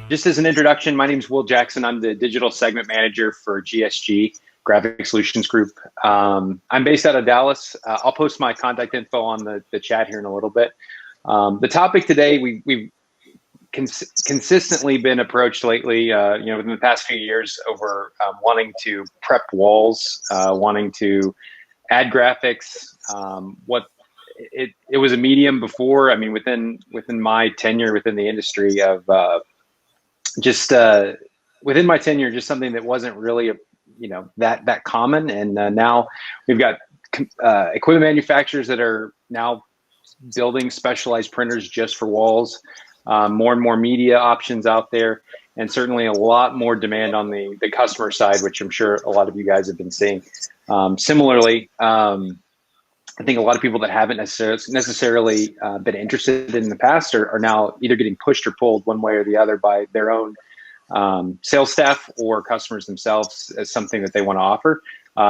Just as an introduction, my name is Will Jackson. I'm the digital segment manager for GSG Graphic Solutions Group. I'm based out of Dallas. I'll post my contact info on the chat here in a little bit. The topic today, we've consistently been approached lately, within the past few years over wanting to prep walls, wanting to add graphics. It was a medium before. I mean, within my tenure within the industry of within my tenure, just something that wasn't really that common. And now we've got equipment manufacturers that are now building specialized printers just for walls. More and more media options out there, and certainly a lot more demand on the customer side, which I'm sure a lot of you guys have been seeing. Similarly, I think a lot of people that haven't necessarily been interested in the past are now either getting pushed or pulled one way or the other by their own sales staff or customers themselves as something that they want to offer.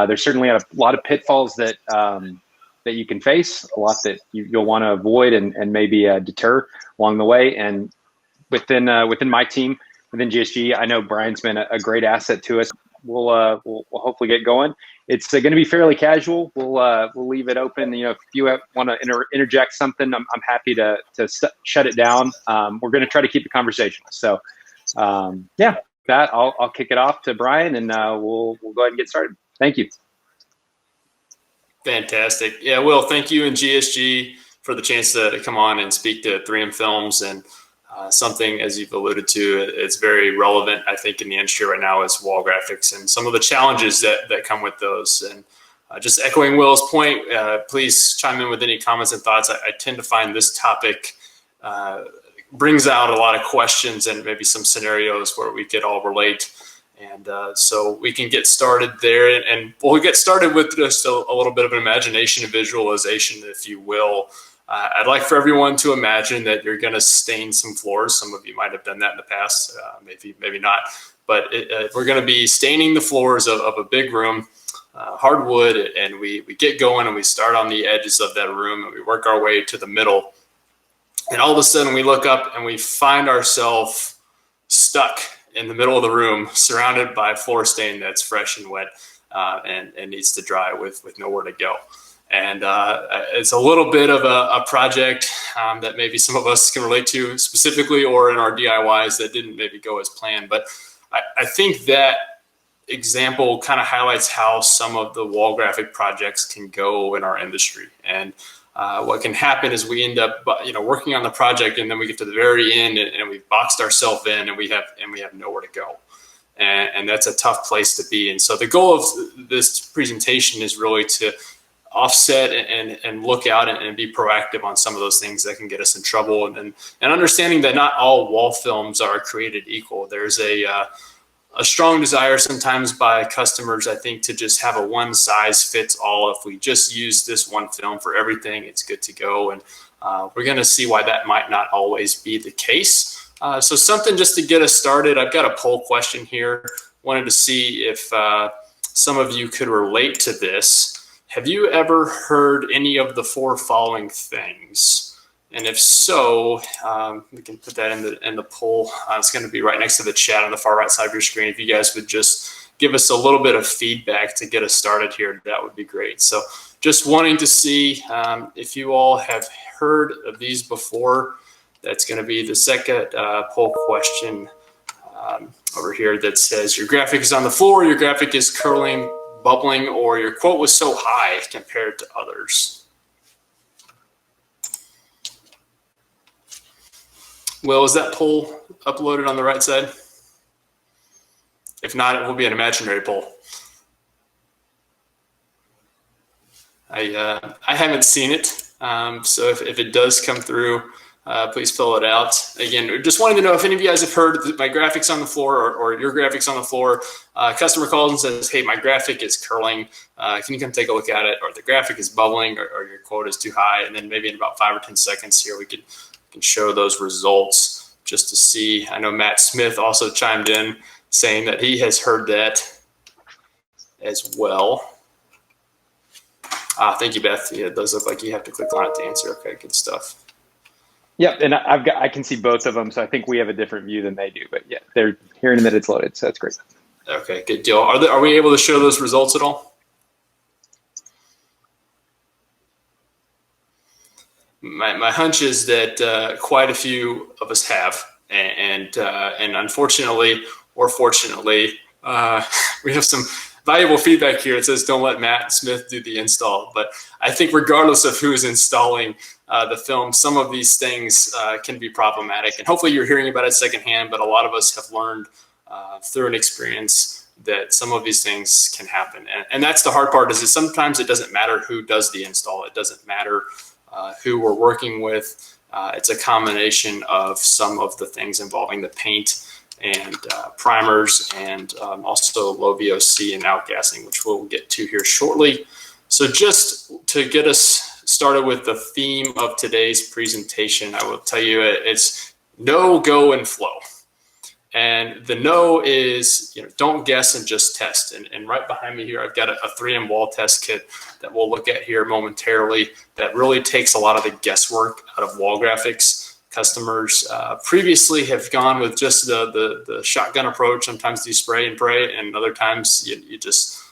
There's certainly a lot of pitfalls that you can face, a lot that you'll want to avoid and maybe deter along the way. And within my team, within GSG, I know Brian's been a great asset to us. We'll hopefully get going. It's going to be fairly casual. We'll leave it open. If you want to interject something, I'm happy to shut it down. We're going to try to keep the conversation. So that I'll kick it off to Brian, and we'll go ahead and get started. Thank you. Fantastic. Yeah, Will, thank you and GSG for the chance to come on and speak to 3M Films. And something, as you've alluded to, it's very relevant, I think, in the industry right now is wall graphics and some of the challenges that come with those. And just echoing Will's point, please chime in with any comments and thoughts. I tend to find this topic brings out a lot of questions and maybe some scenarios where we could all relate. And so we can get started there. And we'll get started with just a little bit of an imagination and visualization, if you will. I'd like for everyone to imagine that you're going to stain some floors. Some of you might have done that in the past, maybe not. But we're going to be staining the floors of a big room, hardwood, and we get going and we start on the edges of that room and we work our way to the middle. And all of a sudden we look up and we find ourselves stuck in the middle of the room, surrounded by floor stain that's fresh and wet and needs to dry with nowhere to go. And it's a little bit of a project that maybe some of us can relate to specifically, or in our DIYs that didn't maybe go as planned. But I think that example kind of highlights how some of the wall graphic projects can go in our industry. And what can happen is we end up working on the project, and then we get to the very end and we've boxed ourselves in and we have nowhere to go. And that's a tough place to be. And so the goal of this presentation is really to offset and look out and be proactive on some of those things that can get us in trouble, and understanding that not all wall films are created equal. There's a strong desire sometimes by customers, I think, to just have a one size fits all. If we just use this one film for everything, it's good to go. And we're going to see why that might not always be the case. So something just to get us started, I've got a poll question here. Wanted to see if some of you could relate to this. Have you ever heard any of the four following things? And if so, we can put that in the poll. It's going to be right next to the chat on the far right side of your screen. If you guys would just give us a little bit of feedback to get us started here, that would be great. So just wanting to see if you all have heard of these before. That's going to be the second poll question over here that says, your graphic is on the floor, your graphic is curling, bubbling, or your quote was so high compared to others. Will, is that poll uploaded on the right side? If not, it will be an imaginary poll. I haven't seen it, so if it does come through, please fill it out. Again, just wanting to know if any of you guys have heard that my graphics on the floor or your graphics on the floor. Customer calls and says, hey, my graphic is curling. Can you come take a look at it? Or the graphic is bubbling, or your quote is too high. And then maybe in about 5 or 10 seconds here, we can show those results just to see. I know Matt Smith also chimed in saying that he has heard that as well. Thank you, Beth. Yeah, it does look like you have to click on it to answer. Okay, good stuff. Yep, and I can see both of them, so I think we have a different view than they do. But yeah, they're hearing that it's loaded, so that's great. Okay, good deal. Are we able to show those results at all? My hunch is that quite a few of us have, and unfortunately or fortunately, we have some valuable feedback here. It says don't let Matt Smith do the install, but I think regardless of who is installing the film, some of these things can be problematic, and hopefully you're hearing about it secondhand, but a lot of us have learned through an experience that some of these things can happen. And that's the hard part, is that sometimes it doesn't matter who does the install. It doesn't matter who we're working with. It's a combination of some of the things involving the paint and primers, and also low VOC and outgassing, which we'll get to here shortly. So just to get us started with the theme of today's presentation, I will tell you it's know, go, and flow. And the no is, don't guess and just test. And right behind me here, I've got a 3M wall test kit that we'll look at here momentarily that really takes a lot of the guesswork out of wall graphics. Customers previously have gone with just the shotgun approach. Sometimes you spray and pray, and other times you just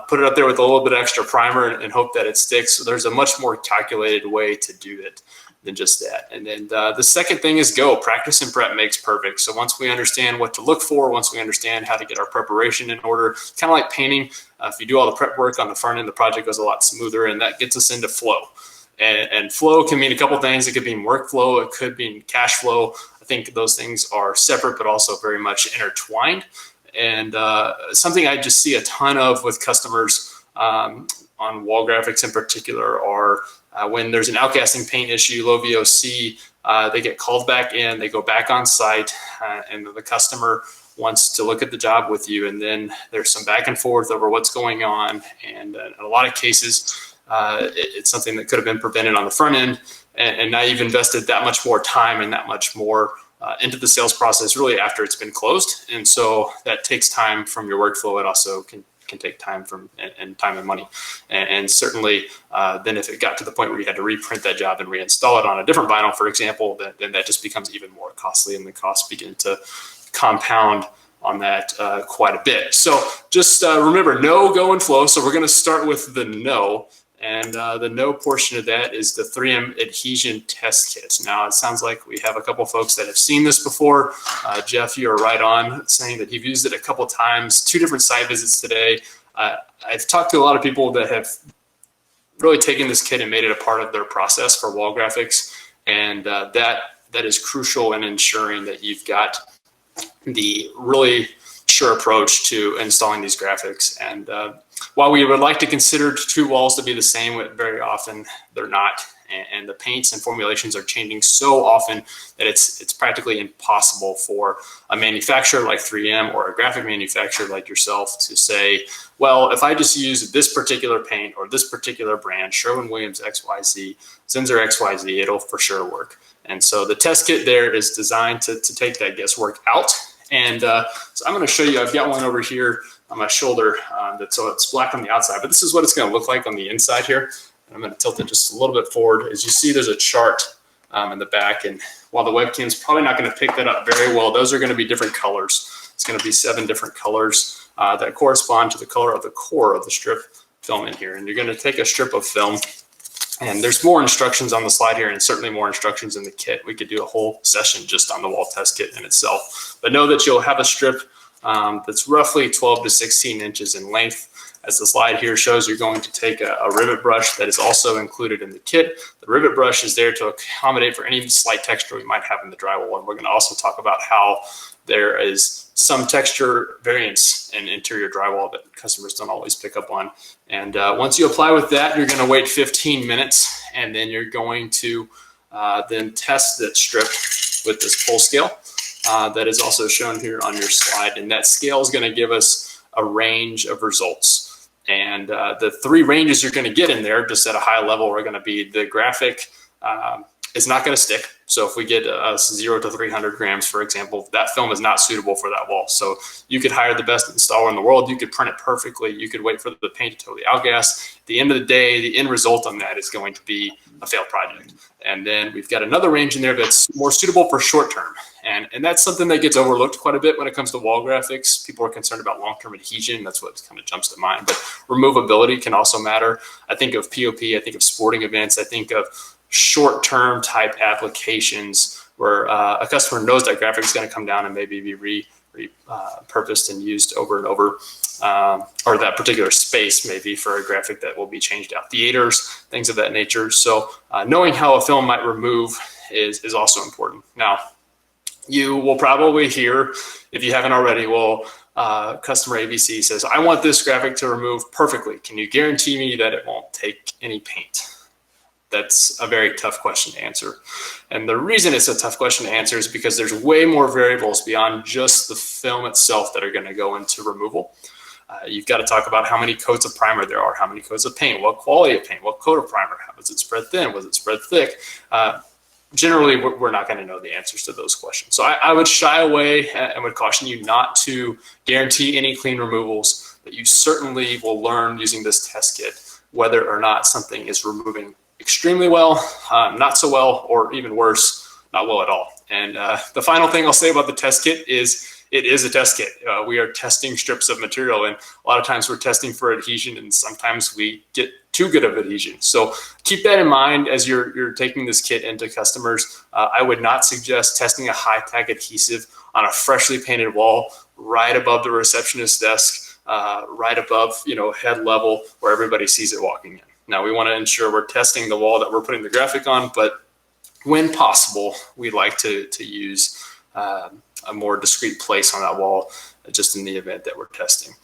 put it up there with a little bit of extra primer and hope that it sticks. So there's a much more calculated way to do it than just that. And then the second thing is go. Practice and prep makes perfect. So once we understand what to look for, once we understand how to get our preparation in order, kind of like painting, if you do all the prep work on the front end, the project goes a lot smoother, and that gets us into flow. And flow can mean a couple things. It could mean workflow. It could mean cash flow. I think those things are separate, but also very much intertwined. And something I just see a ton of with customers on wall graphics in particular are when there's an outgassing paint issue, low VOC, they get called back in, they go back on site, and the customer wants to look at the job with you. And then there's some back and forth over what's going on. And in a lot of cases, it's something that could have been prevented on the front end. And now you've invested that much more time and that much more into the sales process really after it's been closed. And so that takes time from your workflow. It also can take time and time and money. And certainly then if it got to the point where you had to reprint that job and reinstall it on a different vinyl, for example, then that just becomes even more costly, and the costs begin to compound on that quite a bit. So just remember, no, go, and flow. So we're going to start with the no. And the no portion of that is the 3M adhesion test kit. Now, it sounds like we have a couple folks that have seen this before. Jeff, you are right on saying that you've used it a couple times, 2 different site visits today. I've talked to a lot of people that have really taken this kit and made it a part of their process for wall graphics. And that is crucial in ensuring that you've got the really sure approach to installing these graphics. And while we would like to consider 2 walls to be the same, very often they're not. And the paints and formulations are changing so often that it's practically impossible for a manufacturer like 3M or a graphic manufacturer like yourself to say, well, if I just use this particular paint or this particular brand, Sherwin-Williams XYZ, Zinsser XYZ, it'll for sure work. And so the test kit there is designed to take that guesswork out. And so I'm going to show you, I've got one over here on my shoulder so it's black on the outside, but this is what it's going to look like on the inside here. I'm going to tilt it just a little bit forward. As you see, there's a chart in the back, and while the webcam's probably not going to pick that up very well, those are going to be different colors. It's going to be 7 different colors that correspond to the color of the core of the strip film in here. And you're going to take a strip of film, and there's more instructions on the slide here, and certainly more instructions in the kit. We could do a whole session just on the wall test kit in itself. But know that you'll have a strip that's roughly 12 to 16 inches in length. As the slide here shows, you're going to take a rivet brush that is also included in the kit. The rivet brush is there to accommodate for any slight texture we might have in the drywall. And we're going to also talk about how there is some texture variance in interior drywall that customers don't always pick up on. And once you apply with that, you're going to wait 15 minutes, and then you're going to then test that strip with this pull scale that is also shown here on your slide. And that scale is going to give us a range of results. And the 3 ranges you're going to get in there, just at a high level, are going to be the graphic is not going to stick. So if we get 0 to 300 grams, for example, that film is not suitable for that wall. So you could hire the best installer in the world. You could print it perfectly. You could wait for the paint to totally outgas. At the end of the day, the end result on that is going to be a failed project. And then we've got another range in there that's more suitable for short term. And that's something that gets overlooked quite a bit when it comes to wall graphics. People are concerned about long-term adhesion. That's what kind of jumps to mind. But removability can also matter. I think of POP, I think of sporting events, I think of short-term type applications where a customer knows that graphic is going to come down and maybe be repurposed and used over and over, or that particular space maybe for a graphic that will be changed out. Theaters, things of that nature. So knowing how a film might remove is also important. Now, you will probably hear, if you haven't already, customer ABC says, I want this graphic to remove perfectly. Can you guarantee me that it won't take any paint? That's a very tough question to answer. And the reason it's a tough question to answer is because there's way more variables beyond just the film itself that are going to go into removal. You've got to talk about how many coats of primer there are, how many coats of paint, what quality of paint, what coat of primer, how was it spread thin, was it spread thick? Generally, we're not going to know the answers to those questions. So I would shy away and would caution you not to guarantee any clean removals, but you certainly will learn using this test kit whether or not something is removing extremely well, not so well, or even worse, not well at all. And the final thing I'll say about the test kit is it is a test kit. We are testing strips of material, and a lot of times we're testing for adhesion, and sometimes we get too good of adhesion. So keep that in mind as you're taking this kit into customers. I would not suggest testing a high-tack adhesive on a freshly painted wall right above the receptionist's desk, right above head level where everybody sees it walking in. Now, we want to ensure we're testing the wall that we're putting the graphic on, but when possible, we'd like to use a more discreet place on that wall, just in the event that we're testing.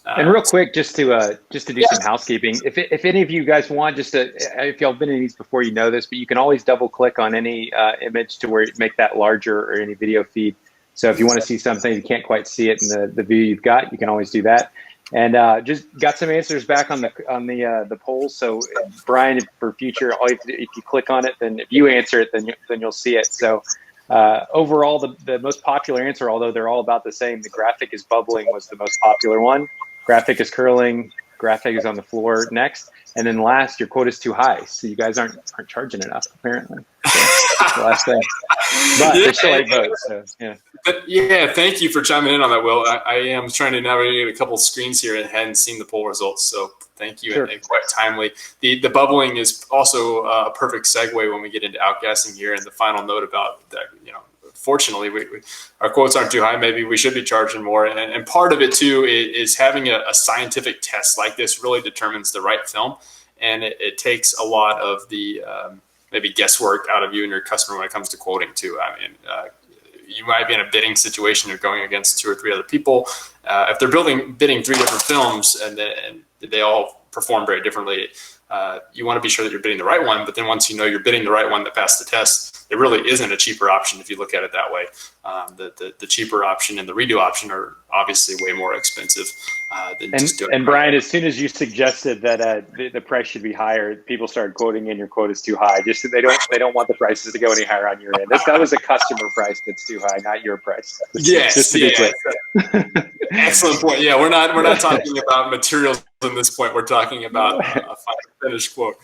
And real quick, just to do some housekeeping, if any of you guys want, if y'all been in these before, you know this, but you can always double click on any image to where you make that larger, or any video feed. So if you want to see something, you can't quite see it in the view you've got, you can always do that. And just got some answers back on the polls. So Brian, for future, if you click on it, then if you answer it, then you'll see it. So overall, the most popular answer, although they're all about the same, the graphic is bubbling was the most popular one. Graphic is curling. Graphic is on the floor next. And then last, your quote is too high. So you guys aren't charging enough, apparently. So that's the last thing. But there's still 8 votes. So yeah. But yeah, thank you for chiming in on that, Will. I am trying to navigate a couple of screens here and hadn't seen the poll results. So thank you, and quite timely. The bubbling is also a perfect segue when we get into outgassing here. And the final note about that, fortunately, our quotes aren't too high. Maybe we should be charging more. And part of it, too, is having a scientific test like this really determines the right film. And it takes a lot of the maybe guesswork out of you and your customer when it comes to quoting, too. I mean, you might be in a bidding situation. You're going against 2 or 3 other people. If they're bidding 3 different films and they all perform very differently, you want to be sure that you're bidding the right one. But then once you know you're bidding the right one that passed the test, there really isn't a cheaper option if you look at it that way. The cheaper option and the redo option are obviously way more expensive than just doing it. And Brian, as soon as you suggested that the price should be higher, people started quoting in your quote is too high. Just so they don't want the prices to go any higher on your end. That was a customer price that's too high, not your price. Yes, just to be clear. Excellent point. Yeah, we're not talking about materials at this point. We're talking about a final finished quote.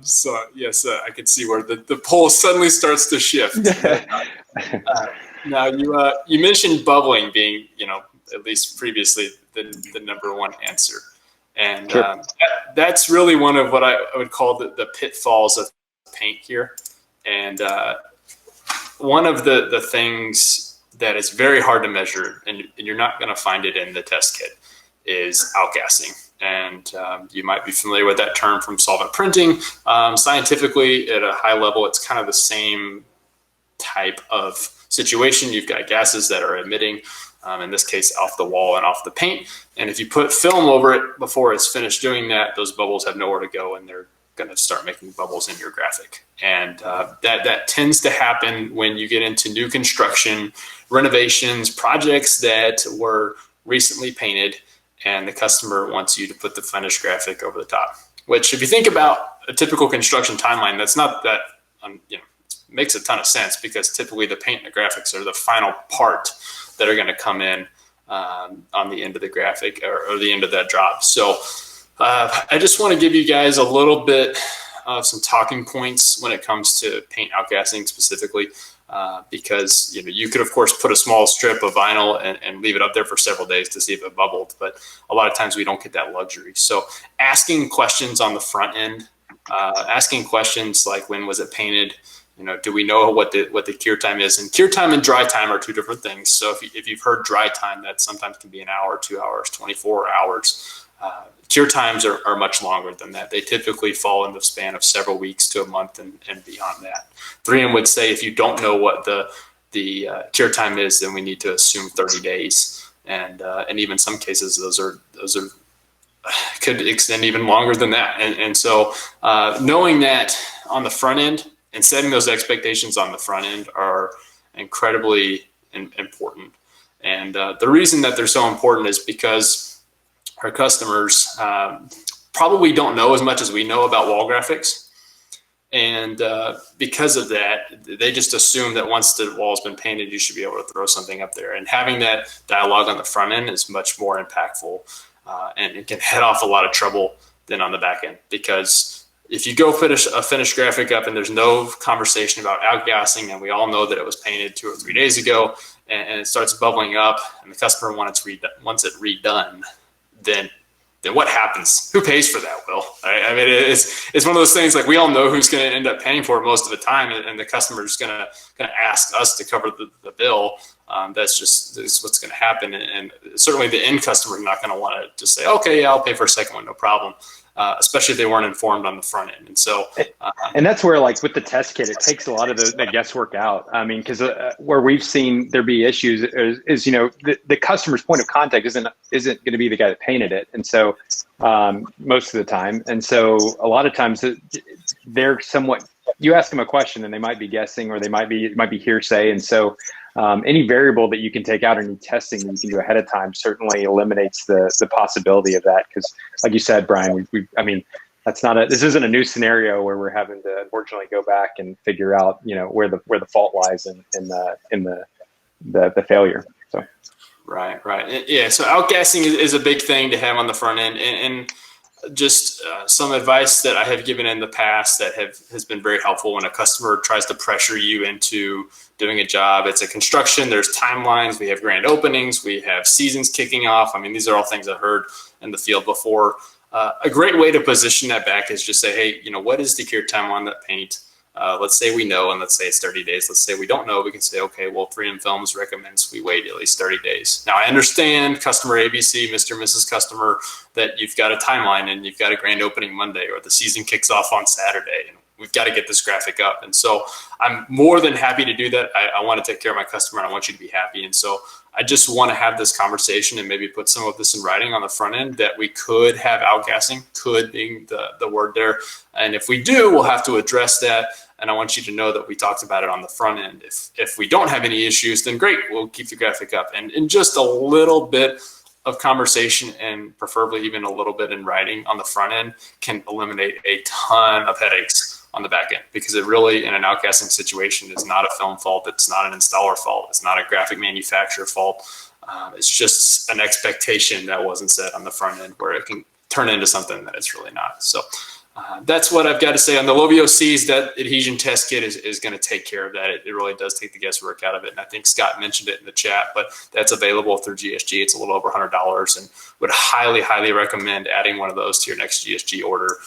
So yes, I could see where the poll suddenly starts to shift. Now you mentioned bubbling being, at least previously, the #1 answer, and that's really one of what I would call the pitfalls of paint here. And one of the things that is very hard to measure, and you're not going to find it in the test kit, is outgassing. And you might be familiar with that term from solvent printing. Scientifically, at a high level, it's kind of the same type of situation. You've got gases that are emitting, in this case, off the wall and off the paint. And if you put film over it before it's finished doing that, those bubbles have nowhere to go, and they're going to start making bubbles in your graphic. And that tends to happen when you get into new construction, renovations, projects that were recently painted, and the customer wants you to put the finished graphic over the top. Which, if you think about a typical construction timeline, that's not that makes a ton of sense because typically the paint and the graphics are the final part that are going to come in on the end of the graphic or the end of that job. So I just want to give you guys a little bit of some talking points when it comes to paint outgassing specifically, because you could of course put a small strip of vinyl and leave it up there for several days to see if it bubbled, but a lot of times we don't get that luxury. So asking questions on the front end, asking questions like, when was it painted? Do we know what the cure time is? And cure time and dry time are two different things. So if you've heard dry time, that sometimes can be an hour, 2 hours, 24 hours. Cure times are much longer than that. They typically fall in the span of several weeks to a month and beyond that. 3M would say if you don't know what the cure time is, then we need to assume 30 days. And even some cases, those are could extend even longer than that. And so knowing that on the front end and setting those expectations on the front end are incredibly important. And the reason that they're so important is because our customers probably don't know as much as we know about wall graphics. And because of that, they just assume that once the wall's been painted, you should be able to throw something up there. And having that dialogue on the front end is much more impactful, and it can head off a lot of trouble than on the back end. Because if you go finish a finished graphic up and there's no conversation about outgassing, and we all know that it was painted 2 or 3 days ago, and it starts bubbling up, and the customer wants it redone, then what happens? Who pays for that, Will? I mean, it's one of those things, like, we all know who's going to end up paying for it most of the time, and the customer is going to ask us to cover the bill. That's what's going to happen. And certainly the end customer is not going to want to just say, okay, yeah, I'll pay for a second one, no problem. Especially if they weren't informed on the front end. And so, and that's where, like, with the test kit, it takes a lot of the guesswork out. I mean, because where we've seen there be issues is the customer's point of contact isn't going to be the guy that painted it, and so most of the time, and so a lot of times they're somewhat. You ask them a question and they might be guessing, or it might be hearsay, and so any variable that you can take out, any testing that you can do ahead of time certainly eliminates the possibility of that. Because, like you said, Brian, this isn't a new scenario where we're having to unfortunately go back and figure out where the fault lies in the failure. So right, yeah. So outgassing is a big thing to have on the front end, and just some advice that I have given in the past that has been very helpful when a customer tries to pressure you into doing a job. It's a construction, there's timelines, we have grand openings, we have seasons kicking off. I mean, these are all things I've heard in the field before. A great way to position that back is just say, hey, what is the cure time on that paint? Let's say we know, and let's say it's 30 days. Let's say we don't know. We can say, okay, well, 3M Films recommends we wait at least 30 days. Now, I understand customer ABC, Mr. and Mrs. Customer, that you've got a timeline and you've got a grand opening Monday, or the season kicks off on Saturday, and we've got to get this graphic up. And so I'm more than happy to do that. I want to take care of my customer, and I want you to be happy. And so I just want to have this conversation and maybe put some of this in writing on the front end, that we could have outgassing, could being the word there. And if we do, we'll have to address that. And I want you to know that we talked about it on the front end. If we don't have any issues, then great, we'll keep the graphic up. And in just a little bit of conversation, and preferably even a little bit in writing on the front end, can eliminate a ton of headaches on the back end, because it really, in an outgassing situation, is not a film fault. It's not an installer fault. It's not a graphic manufacturer fault. It's just an expectation that wasn't set on the front end, where it can turn into something that it's really not. So that's what I've got to say on the Lovio Cs. That adhesion test kit is going to take care of that. It really does take the guesswork out of it. And I think Scott mentioned it in the chat, but that's available through GSG. It's a little over $100, and would highly, highly recommend adding one of those to your next GSG order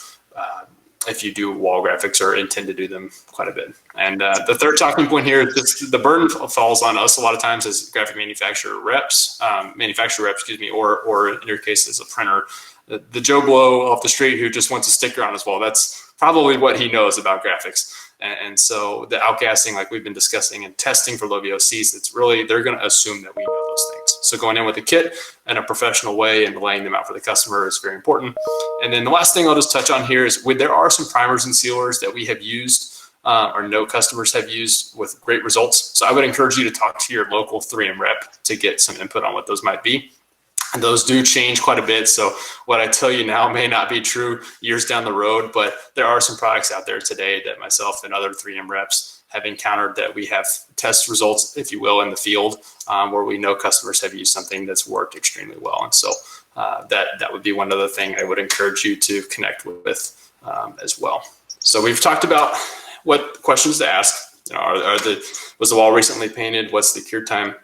if you do wall graphics or intend to do them quite a bit. And the third talking point here is just the burden falls on us a lot of times as graphic manufacturer reps, or in your case as a printer. The Joe Blow off the street who just wants a sticker on his wall, that's probably what he knows about graphics. And so the outgassing, like we've been discussing, and testing for Lovio Cs, it's really, they're going to assume that we know those things. So going in with a kit in a professional way and laying them out for the customer is very important. And then the last thing I'll just touch on here is there are some primers and sealers that we have used or no customers have used with great results. So I would encourage you to talk to your local 3M rep to get some input on what those might be. And those do change quite a bit. So what I tell you now may not be true years down the road, but there are some products out there today that myself and other 3M reps have encountered that we have test results, if you will, in the field where we know customers have used something that's worked extremely well. And so that would be one other thing I would encourage you to connect with as well. So we've talked about what questions to ask. You know, was the wall recently painted? What's the cure time?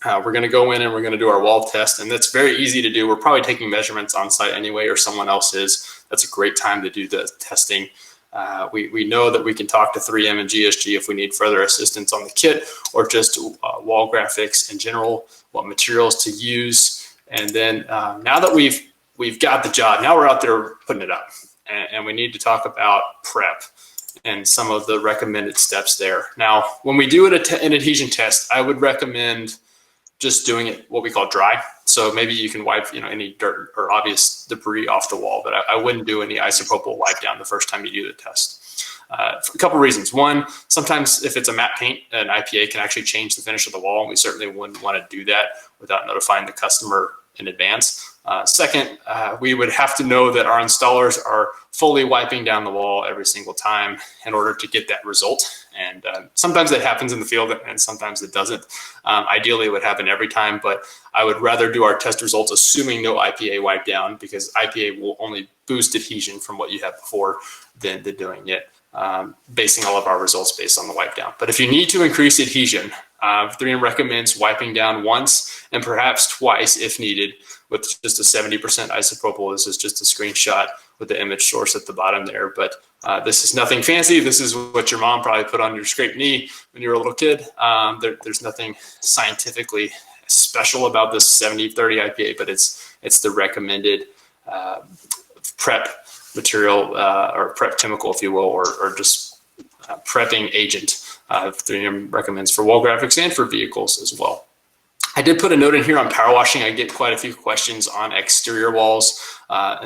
We're going to go in and we're going to do our wall test, and that's very easy to do. We're probably taking measurements on site anyway, or someone else is. That's a great time to do the testing. We know that we can talk to 3M and GSG if we need further assistance on the kit, or just wall graphics in general, what materials to use. And then now that we've got the job, now we're out there putting it up, and we need to talk about prep and some of the recommended steps there. Now, when we do an adhesion test, I would recommend just doing it what we call dry. So maybe you can wipe, any dirt or obvious debris off the wall, but I wouldn't do any isopropyl wipe down the first time you do the test. For a couple of reasons. One, sometimes if it's a matte paint, an IPA can actually change the finish of the wall, and we certainly wouldn't want to do that without notifying the customer in advance. Second, we would have to know that our installers are fully wiping down the wall every single time in order to get that result. And sometimes that happens in the field and sometimes it doesn't. Ideally, it would happen every time, but I would rather do our test results assuming no IPA wipe down, because IPA will only boost adhesion from what you had before than doing it, basing all of our results based on the wipe down. But if you need to increase adhesion, 3M recommends wiping down once and perhaps twice if needed with just a 70% isopropyl. This is just a screenshot with the image source at the bottom there, but this is nothing fancy. This is what your mom probably put on your scraped knee when you were a little kid. There's nothing scientifically special about this 70-30 IPA, but it's the recommended prep material or prep chemical, if you will, or just prepping agent 3M recommends for wall graphics and for vehicles as well. I did put a note in here on power washing. I get quite a few questions on exterior walls,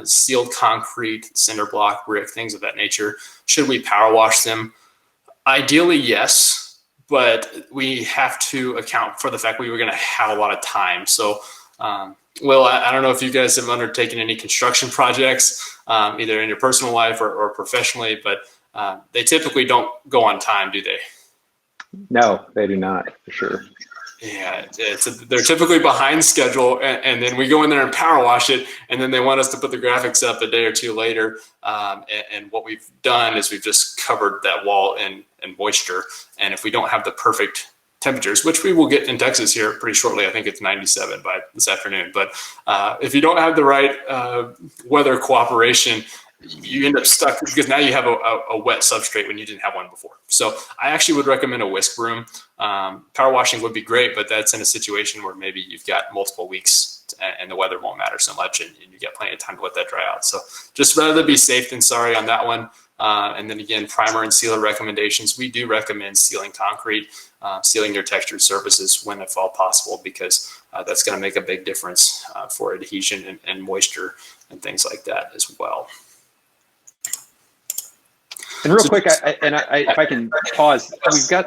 sealed concrete, cinder block, brick, things of that nature. Should we power wash them? Ideally, yes, but we have to account for the fact we were going to have a lot of time. So, Will, I don't know if you guys have undertaken any construction projects, either in your personal life or professionally, but they typically don't go on time, do they? No, they do not, for sure. Yeah, they're typically behind schedule, and then we go in there and power wash it, and then they want us to put the graphics up a day or two later. And what we've done is we've just covered that wall in moisture. And if we don't have the perfect temperatures, which we will get in Texas here pretty shortly, I think it's 97 by this afternoon. But if you don't have the right weather cooperation, you end up stuck because now you have a wet substrate when you didn't have one before. So I actually would recommend a whisk broom. Power washing would be great, but that's in a situation where maybe you've got multiple weeks and the weather won't matter so much, and you get plenty of time to let that dry out. So just rather be safe than sorry on that one. And then again, primer and sealer recommendations. We do recommend sealing concrete, sealing your textured surfaces when at all possible, because that's going to make a big difference for adhesion and moisture and things like that as well. And real quick, if I can pause, we've got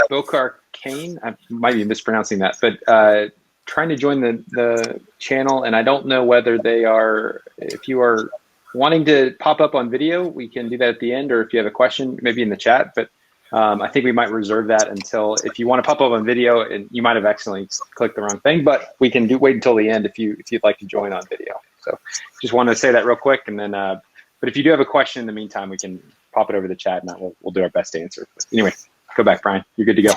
Bokar Kane. I might be mispronouncing that, but trying to join the channel, and I don't know whether they are. If you are wanting to pop up on video, we can do that at the end, or if you have a question, maybe in the chat. But I think we might reserve that until, if you want to pop up on video, and you might have accidentally clicked the wrong thing, but we can wait until the end if you'd like to join on video. So just want to say that real quick, and then. But if you do have a question in the meantime, we can pop it over the chat, and we'll do our best to answer. But anyway, go back, Brian. You're good to go.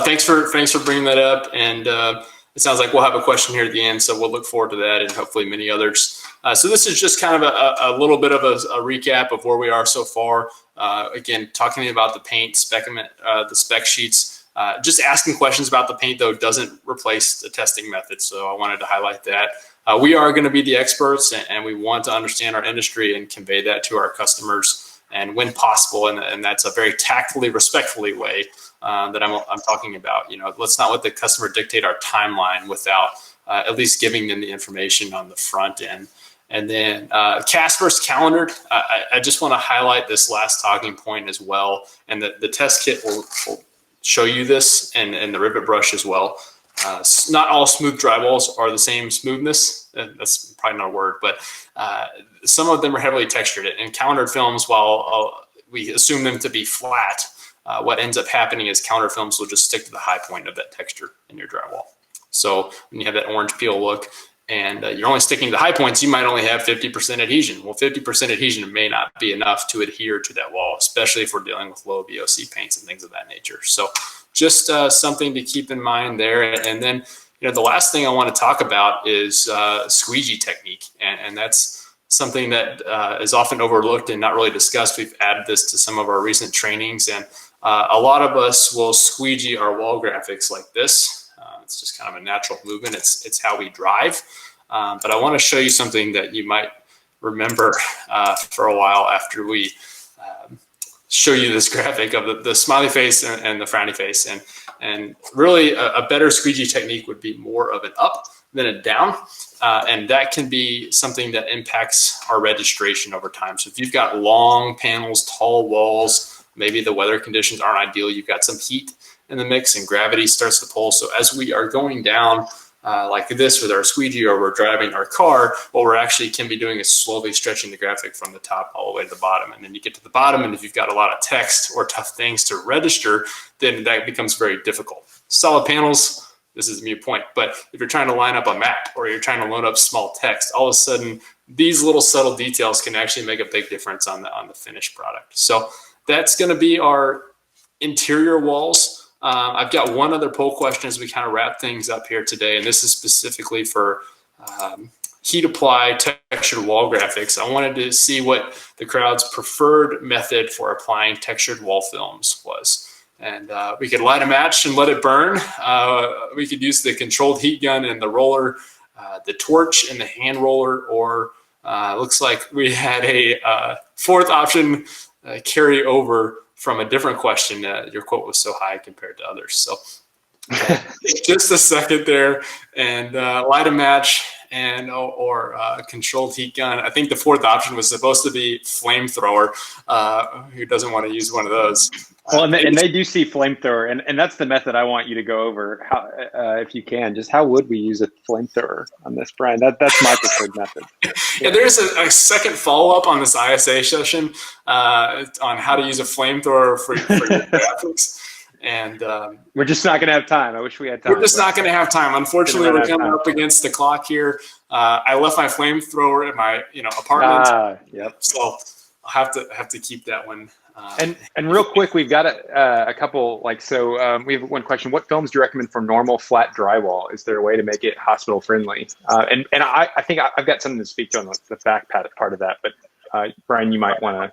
Thanks for bringing that up, and it sounds like we'll have a question here at the end, so we'll look forward to that, and hopefully many others. So this is just kind of a little bit of a recap of where we are so far. Again, talking about the paint the spec sheets. Just asking questions about the paint, though, doesn't replace the testing method, so I wanted to highlight that. We are going to be the experts, and we want to understand our industry and convey that to our customers, and when possible, and that's a very tactfully, respectfully way that I'm talking about. Let's not let the customer dictate our timeline without at least giving them the information on the front end. And then cast versus calendared. I just want to highlight this last talking point as well, and the test kit will show you this, and the rivet brush as well. Not all smooth drywalls are the same smoothness. That's probably not a word, but some of them are heavily textured. And calendared films, while we assume them to be flat, what ends up happening is counter films will just stick to the high point of that texture in your drywall. So when you have that orange peel look and you're only sticking to the high points, you might only have 50% adhesion. Well, 50% adhesion may not be enough to adhere to that wall, especially if we're dealing with low VOC paints and things of that nature. So just something to keep in mind there. And then, the last thing I want to talk about is squeegee technique. And that's something that is often overlooked and not really discussed. We've added this to some of our recent trainings, and a lot of us will squeegee our wall graphics like this. It's just kind of a natural movement. It's how we drive. But I want to show you something that you might remember for a while after we show you this graphic of the smiley face and the frowny face. And really a better squeegee technique would be more of an up than a down. And that can be something that impacts our registration over time. So if you've got long panels, tall walls, maybe the weather conditions aren't ideal, you've got some heat in the mix and gravity starts to pull. So as we are going down like this with our squeegee, or we're driving our car, what we're actually can be doing is slowly stretching the graphic from the top all the way to the bottom. And then you get to the bottom, and if you've got a lot of text or tough things to register, then that becomes very difficult. Solid panels, this is a mute point. But if you're trying to line up a map or you're trying to load up small text, all of a sudden these little subtle details can actually make a big difference on the finished product. So that's going to be our interior walls. I've got one other poll question as we kind of wrap things up here today, and this is specifically for heat apply textured wall graphics. I wanted to see what the crowd's preferred method for applying textured wall films was. And we could light a match and let it burn. We could use the controlled heat gun and the roller, the torch and the hand roller, or looks like we had a fourth option carry over from a different question. Your quote was so high compared to others. So just a second there and light a match and or a controlled heat gun. I think the fourth option was supposed to be flamethrower. Who doesn't want to use one of those? Well, and they do see flamethrower, and that's the method I want you to go over. How, if you can, just how would we use a flamethrower on this, Brian? That's my preferred method. Yeah, there's a second follow-up on this ISA session on how to use a flamethrower for your graphics. And we're just not going to have time. I wish we had time. We're just not going to have time. Unfortunately, we're coming up against the clock here. I left my flamethrower at my apartment. Yep. So I'll have to keep that one. And real quick, we've got a couple we have one question. What films do you recommend for normal flat drywall? Is there a way to make it hospital friendly? And I think I've got something to speak to on the back part of that. But Brian, you might want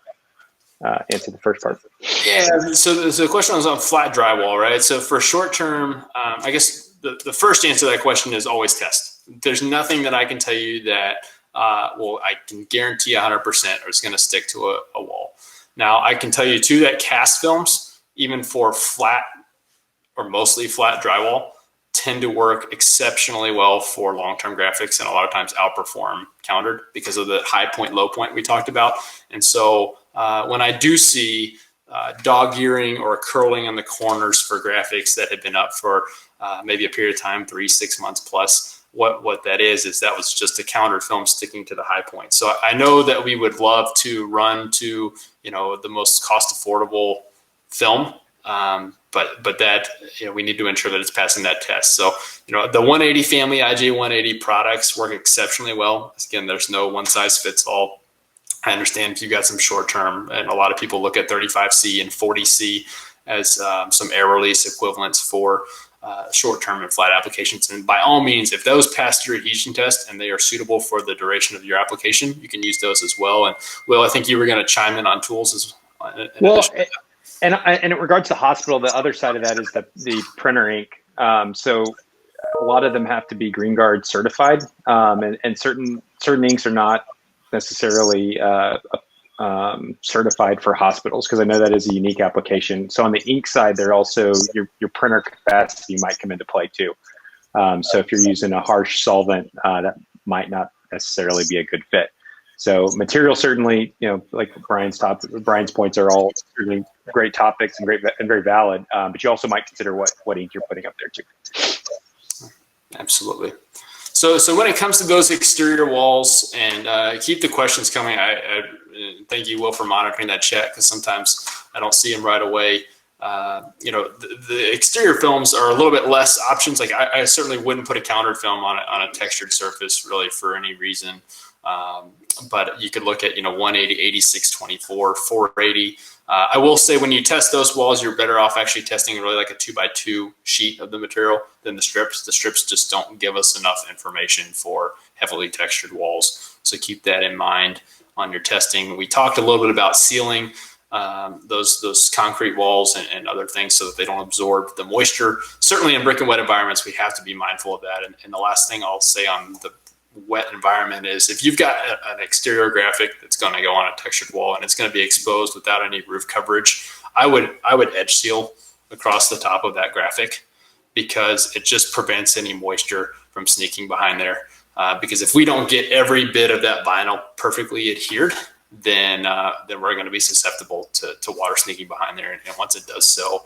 to answer the first part. Yeah. So the question was on flat drywall, right? So for short term, I guess the first answer to that question is always test. There's nothing that I can tell you that I can guarantee 100% or it's going to stick to a wall. Now, I can tell you too that cast films, even for flat or mostly flat drywall, tend to work exceptionally well for long-term graphics and a lot of times outperform countered because of the high point, low point we talked about. And so when I do see dog earing or curling on the corners for graphics that have been up for maybe a period of time, 3-6 months plus, what that is that was just a countered film sticking to the high point. So I know that we would love to run to the most cost affordable film, but that we need to ensure that it's passing that test. So the 180 family IJ 180 products work exceptionally well. Again, there's no one size fits all. I understand if you got some short term, and a lot of people look at 35C and 40C as some air release equivalents for short-term and flat applications. And by all means, if those pass your adhesion test and they are suitable for the duration of your application, you can use those as well. And Will, I think you were going to chime in on tools as well. And in regards to hospital, the other side of that is the printer ink. So a lot of them have to be Green Guard certified, and certain inks are not necessarily certified for hospitals, because I know that is a unique application. So on the ink side, they're also your printer capacity might come into play too. So if you're using a harsh solvent, that might not necessarily be a good fit. So material certainly, like Brian's points are all really great topics and very valid. But you also might consider what ink you're putting up there too. Absolutely. So when it comes to those exterior walls, and keep the questions coming. I thank you, Will, for monitoring that chat, because sometimes I don't see them right away. you know, the exterior films are a little bit less options. Like I certainly wouldn't put a countered film on a textured surface really for any reason. But you could look at, you know, 180, 86, 24, 480. I will say when you test those walls, you're better off actually testing really like a 2x2 sheet of the material than the strips. The strips just don't give us enough information for heavily textured walls. So keep that in mind on your testing. We talked a little bit about sealing those concrete walls and other things so that they don't absorb the moisture. Certainly in brick and wet environments, we have to be mindful of that. And the last thing I'll say on the wet environment is if you've got an exterior graphic that's going to go on a textured wall and it's going to be exposed without any roof coverage, I would edge seal across the top of that graphic because it just prevents any moisture from sneaking behind there. Because if we don't get every bit of that vinyl perfectly adhered, then we're going to be susceptible to water sneaking behind there. And once it does so,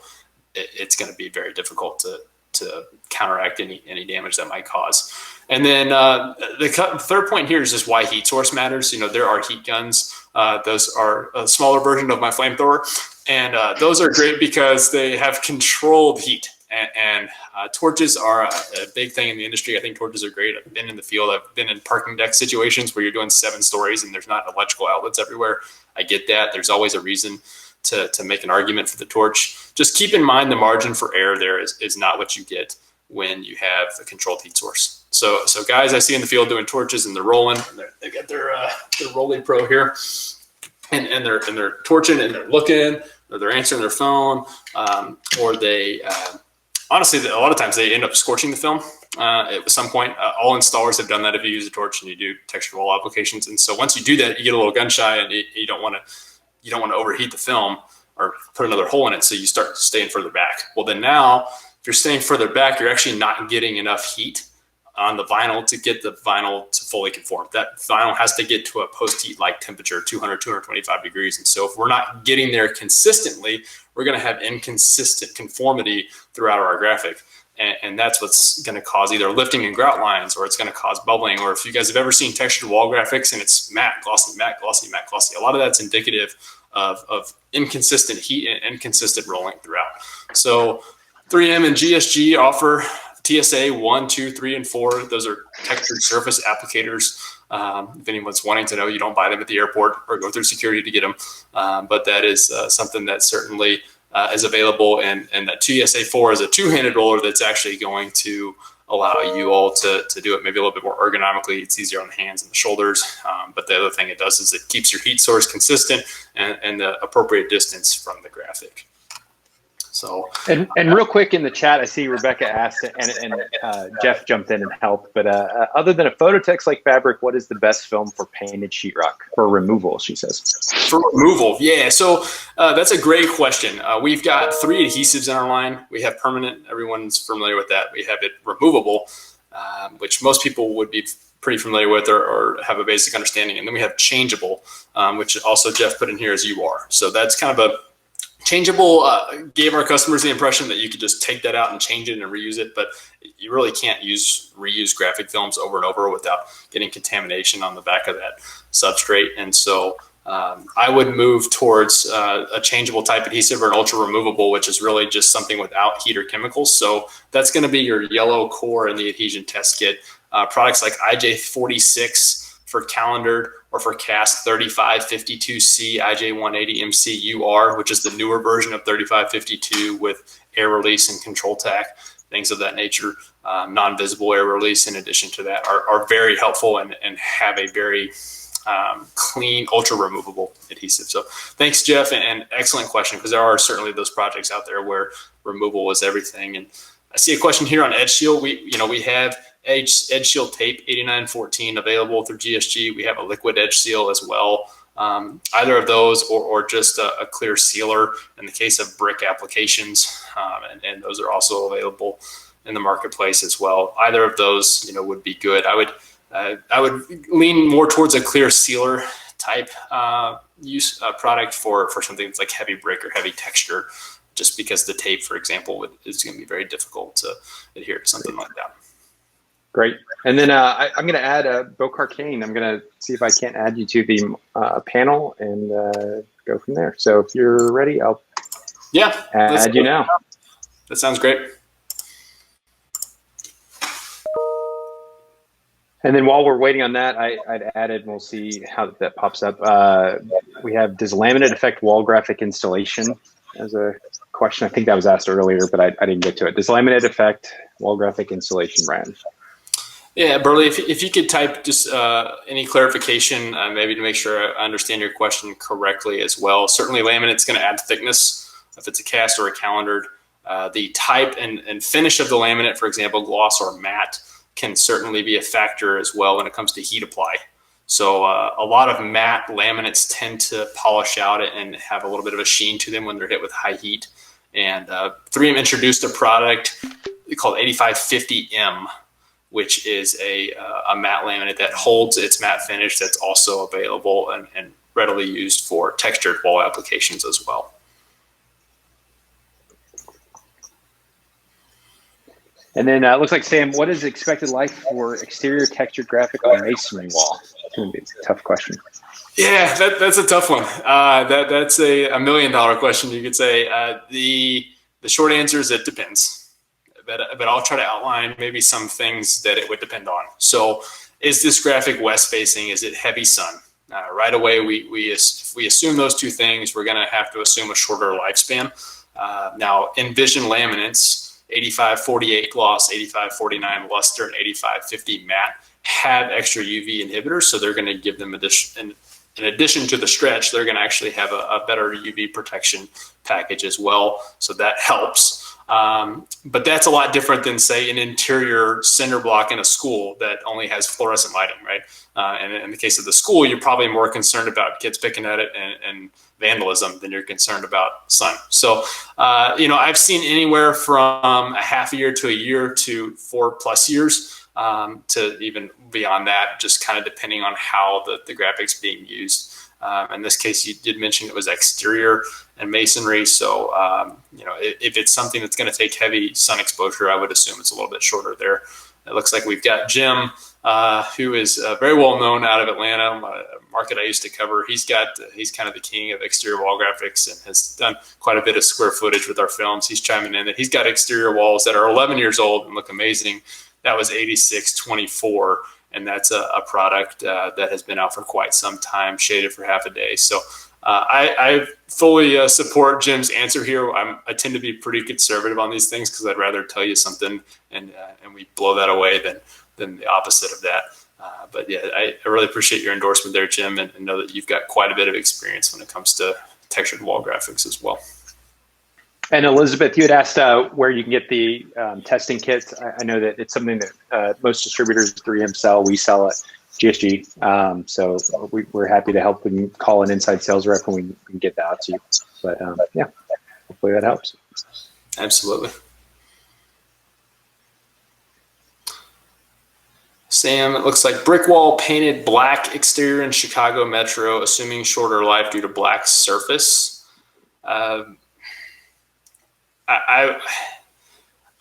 it's going to be very difficult to counteract any damage that might cause. And then the third point here is just why heat source matters. You know, there are heat guns. Those are a smaller version of my flamethrower. And those are great because they have controlled heat. And torches are a big thing in the industry. I think torches are great. I've been in the field. I've been in parking deck situations where you're doing 7 stories and there's not electrical outlets everywhere. I get that. There's always a reason to make an argument for the torch. Just keep in mind the margin for error there is not what you get when you have a controlled heat source. So guys I see in the field doing torches and they're rolling. They've got their Rolly Pro here, and they're torching and they're looking, or they're answering their phone, or they honestly a lot of times they end up scorching the film at some point. All installers have done that if you use a torch and you do textured wall applications. And so once you do that, you get a little gun shy and you don't want to overheat the film or put another hole in it. So you start staying further back. Well, then now if you're staying further back, you're actually not getting enough heat on the vinyl to get the vinyl to fully conform. That vinyl has to get to a post-heat like temperature, 200, 225 degrees. And so if we're not getting there consistently, we're going to have inconsistent conformity throughout our graphic. And that's what's going to cause either lifting and grout lines, or it's going to cause bubbling. Or if you guys have ever seen textured wall graphics and it's matte, glossy, matte, glossy, matte, glossy, a lot of that's indicative of inconsistent heat and inconsistent rolling throughout. So 3M and GSG offer TSA 1, 2, 3, and 4. Those are textured surface applicators. If anyone's wanting to know, you don't buy them at the airport or go through security to get them. But that is something that certainly is available. And that TSA 4 is a two-handed roller that's actually going to allow you all to do it maybe a little bit more ergonomically. It's easier on the hands and the shoulders. But the other thing it does is it keeps your heat source consistent and the appropriate distance from the graphic. So and real quick in the chat, I see Rebecca asked, and Jeff jumped in and helped. But other than a Phototex like fabric, what is the best film for painted sheetrock for removal? She says. For removal, yeah. So that's a great question. We've got 3 adhesives in our line. We have permanent. Everyone's familiar with that. We have it removable, which most people would be pretty familiar with or have a basic understanding. And then we have changeable, which also Jeff put in here as UR. So that's kind of a changeable. Gave our customers the impression that you could just take that out and change it and reuse it, but you really can't reuse graphic films over and over without getting contamination on the back of that substrate. And so I would move towards a changeable type adhesive or an ultra removable, which is really just something without heat or chemicals. So that's going to be your yellow core in the adhesion test kit. Products like IJ46 for calendared, or for cast 3552C, IJ180 MC which is the newer version of 3552 with air release and control tack, things of that nature. Non-visible air release in addition to that are very helpful and have a very clean, ultra removable adhesive. So thanks, Jeff, and excellent question, because there are certainly those projects out there where removal is everything. And I see a question here on Edge Shield. We have Edge Shield tape 8914 available through GSG. We have a liquid edge seal as well. Either of those or just a clear sealer in the case of brick applications, and those are also available in the marketplace as well. Either of those, would be good. I would lean more towards a clear sealer type use product for something that's like heavy brick or heavy texture, just because the tape, for example, is going to be very difficult to adhere to something like that. Great. And then I'm going to add Bo Carcane. I'm going to see if I can't add you to the panel and go from there. So if you're ready, Yeah. Add you now. That sounds great. And then while we're waiting on that, I'd added, and we'll see how that pops up. We have, does laminate affect wall graphic installation? As a question, I think that was asked earlier, but I didn't get to it. Does laminate affect wall graphic installation, Ryan? Yeah, Burley, if you could type just any clarification, maybe to make sure I understand your question correctly as well. Certainly laminate's going to add thickness if it's a cast or a calendared. The type and finish of the laminate, for example, gloss or matte, can certainly be a factor as well when it comes to heat apply. So a lot of matte laminates tend to polish out and have a little bit of a sheen to them when they're hit with high heat. And 3M introduced a product called 8550M, which is a matte laminate that holds its matte finish, that's also available and readily used for textured wall applications as well. And then it looks like, Sam, what is the expected life for exterior textured graphic on masonry wall? It's going to be a tough question. Yeah, that's a tough one. That's a $1 million question, you could say. The short answer is it depends. But I'll try to outline maybe some things that it would depend on. So is this graphic west facing? Is it heavy sun? Right away, if we assume those two things, we're going to have to assume a shorter lifespan. Now, Envision laminates, 8548 gloss, 8549 luster, and 8550 matte have extra UV inhibitors, so they're going to give them in addition to the stretch, they're going to actually have a better UV protection package as well, so that helps. But that's a lot different than, say, an interior cinder block in a school that only has fluorescent lighting, right? And in the case of the school, you're probably more concerned about kids picking at it and vandalism than you're concerned about sun. So, I've seen anywhere from a half a year to a year to 4+ years, to even beyond that, just kind of depending on how the graphics being used. In this case, you did mention it was exterior and masonry. So, if it's something that's going to take heavy sun exposure, I would assume it's a little bit shorter there. It looks like we've got Jim, who is very well known out of Atlanta, a market I used to cover. He's kind of the king of exterior wall graphics and has done quite a bit of square footage with our films. He's chiming in that he's got exterior walls that are 11 years old and look amazing. That was 8624. And that's a product that has been out for quite some time, shaded for half a day. So I fully support Jim's answer here. I tend to be pretty conservative on these things because I'd rather tell you something and we blow that away than the opposite of that. But yeah, I really appreciate your endorsement there, Jim, and know that you've got quite a bit of experience when it comes to textured wall graphics as well. And Elizabeth, you had asked where you can get the testing kits. I know that it's something that most distributors 3M sell. We sell at GSG. So we're happy to help when you call an inside sales rep and we can get that out to you. But yeah, hopefully that helps. Absolutely. Sam, it looks like brick wall painted black exterior in Chicago Metro, assuming shorter life due to black surface.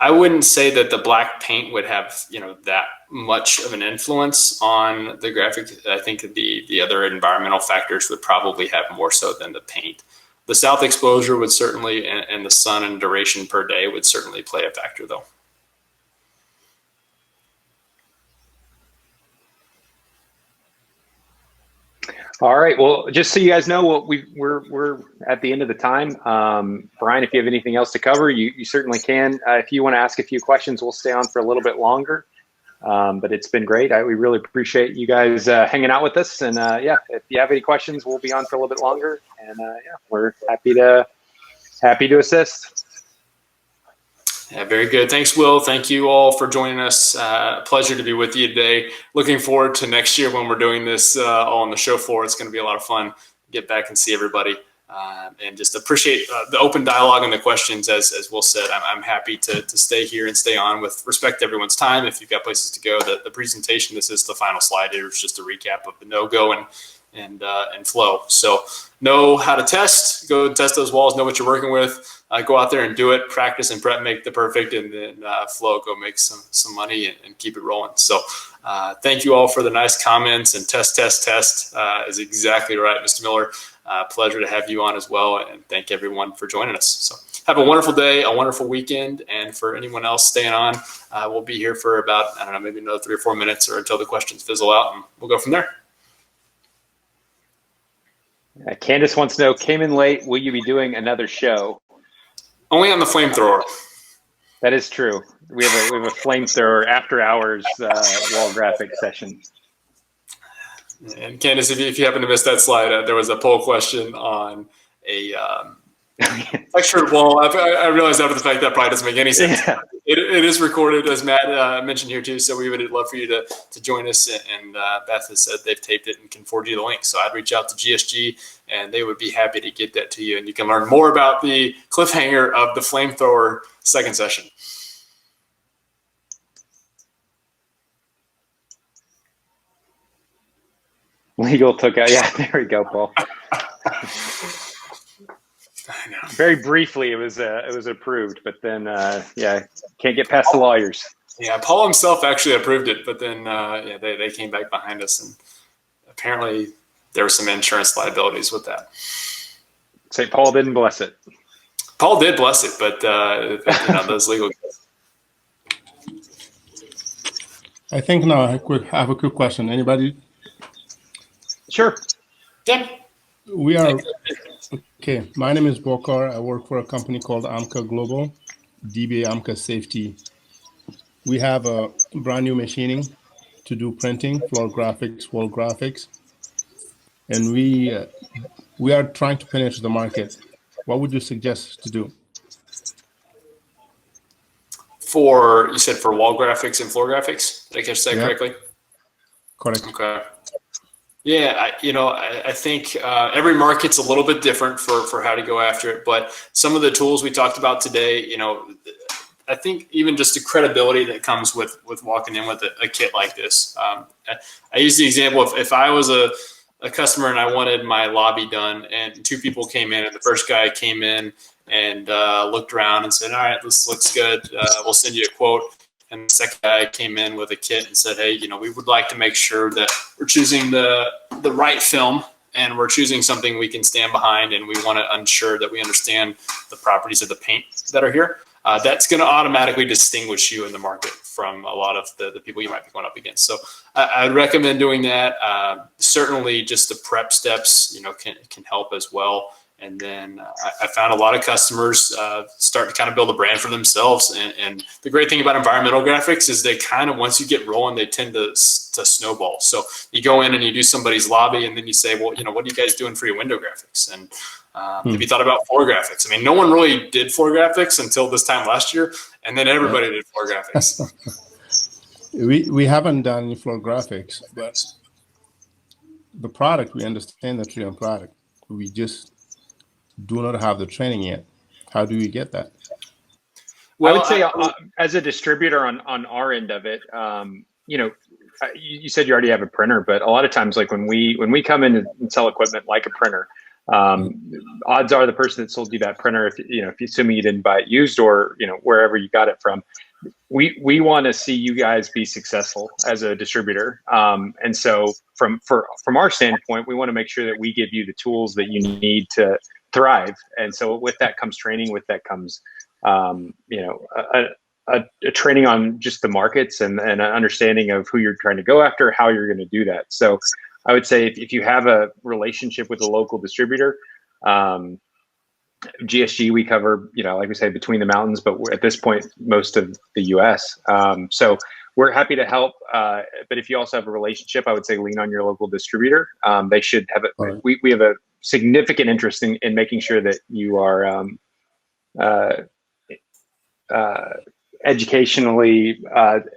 I wouldn't say that the black paint would have, that much of an influence on the graphic. I think the other environmental factors would probably have more so than the paint. The south exposure would certainly, and the sun and duration per day would certainly play a factor though. All right. Well, just so you guys know, we're at the end of the time. Brian, if you have anything else to cover, you certainly can. If you want to ask a few questions, we'll stay on for a little bit longer. But it's been great. We really appreciate you guys hanging out with us. And yeah, if you have any questions, we'll be on for a little bit longer. And yeah, we're happy to assist. Yeah, very good. Thanks, Will. Thank you all for joining us. Pleasure to be with you today. Looking forward to next year when we're doing this all on the show floor. It's going to be a lot of fun. Get back and see everybody. And just appreciate the open dialogue and the questions. As Will said, I'm happy to stay here and stay on with respect to everyone's time. If you've got places to go, the presentation, this is the final slide. It's just a recap of the no-go and flow. So know how to test, go test those walls, know what you're working with, go out there and do it, practice and prep, make the perfect, and then flow, go make some money and keep it rolling. So thank you all for the nice comments, and test is exactly right, Mr. Miller. Pleasure to have you on as well, and thank everyone for joining us. So have a wonderful day, a wonderful weekend, and for anyone else staying on, we'll be here for about, I don't know, maybe another 3 or 4 minutes or until the questions fizzle out, and we'll go from there. Candace wants to know, came in late, will you be doing another show? Only on the flamethrower. That is true. We have a flamethrower after hours wall graphic session. And Candace, if you happen to miss that slide, there was a poll question on a lecture wall. I realized after the fact that probably doesn't make any sense. Yeah. It is recorded, as Matt mentioned here too, so we would love for you to join us. And Beth has said they've taped it and can forward you the link. So I'd reach out to GSG, and they would be happy to get that to you. And you can learn more about the cliffhanger of the flamethrower second session. Legal took out. Yeah, there we go, Paul. I know. Very briefly, it was approved, but then yeah, can't get past the lawyers. Yeah, Paul himself actually approved it, but then yeah, they came back behind us, and apparently there were some insurance liabilities with that. St. Paul didn't bless it. Paul did bless it, but those legal. I think now I have a quick question. Anybody? Sure. Yeah. We are okay. My name is Bokar. I work for a company called AMCA Global, DBA AMCA Safety. We have a brand new machining to do printing, floor graphics, wall graphics, and we are trying to penetrate the market. What would you suggest to do? You said for wall graphics and floor graphics? Did I catch that correctly? Correct. Okay. Yeah, I think every market's a little bit different for how to go after it, but some of the tools we talked about today, I think even just the credibility that comes with walking in with a kit like this. I use the example if I was a customer and I wanted my lobby done, and 2 people came in, and the first guy came in and looked around and said, all right, this looks good. We'll send you a quote. And the second guy came in with a kit and said, hey, we would like to make sure that we're choosing the right film, and we're choosing something we can stand behind, and we want to ensure that we understand the properties of the paint that are here. That's going to automatically distinguish you in the market from a lot of the people you might be going up against. So I'd recommend doing that. Certainly just the prep steps, can help as well. And then I found a lot of customers start to kind of build a brand for themselves. And the great thing about environmental graphics is they kind of, once you get rolling, they tend to snowball. So you go in and you do somebody's lobby, and then you say, well, what are you guys doing for your window graphics? And have you thought about floor graphics? I mean, no one really did floor graphics until this time last year, and then everybody did floor graphics. We haven't done any floor graphics, but the product, we understand the 3M product. We just do not have the training yet. How do we get that? Well, I would say as a distributor on our end of it, you said you already have a printer, but a lot of times, like when we come in and sell equipment like a printer, odds are the person that sold you that printer, if assuming you didn't buy it used or wherever you got it from, we want to see you guys be successful as a distributor. And so from our standpoint, we want to make sure that we give you the tools that you need to thrive. And so with that comes training, with that comes, a training on just the markets and an understanding of who you're trying to go after, how you're going to do that. So I would say if you have a relationship with a local distributor, GSG, we cover, like we say, between the mountains, but we're, at this point, most of the US. So we're happy to help. But if you also have a relationship, I would say lean on your local distributor. They should have it. Right. We have a significant interest in making sure that you are educationally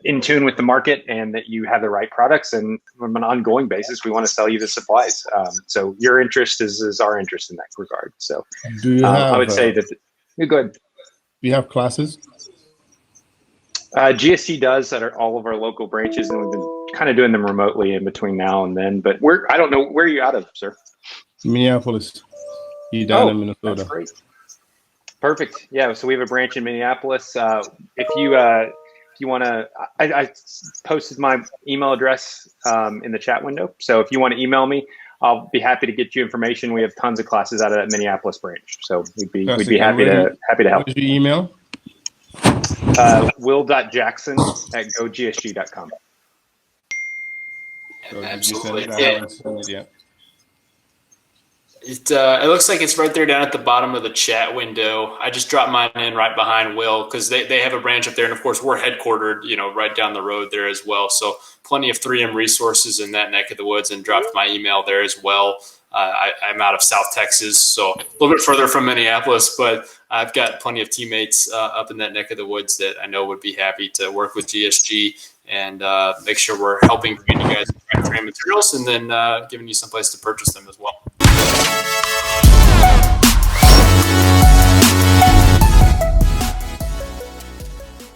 in tune with the market and that you have the right products. And from an ongoing basis, we want to sell you the supplies. So your interest is our interest in that regard. So do you have, I would say that, go ahead. Do you have classes? GSC does at all of our local branches, and we've been kind of doing them remotely in between now and then, but I don't know, where are you out of, sir? Minneapolis, Edina, Minnesota. That's great. Perfect. Yeah. So we have a branch in Minneapolis. If you want to, I posted my email address in the chat window. So if you want to email me, I'll be happy to get you information. We have tons of classes out of that Minneapolis branch, so we'd be happy to help. What is your email? will.jackson@gogsg.com. Absolutely. I haven't seen it yet. It looks like it's right there down at the bottom of the chat window. I just dropped mine in right behind Will because they have a branch up there. And of course, we're headquartered, right down the road there as well. So plenty of 3M resources in that neck of the woods, and dropped my email there as well. I'm out of South Texas, so a little bit further from Minneapolis, but I've got plenty of teammates up in that neck of the woods that I know would be happy to work with GSG and make sure we're helping bring you guys the right materials, and then giving you some place to purchase them as well.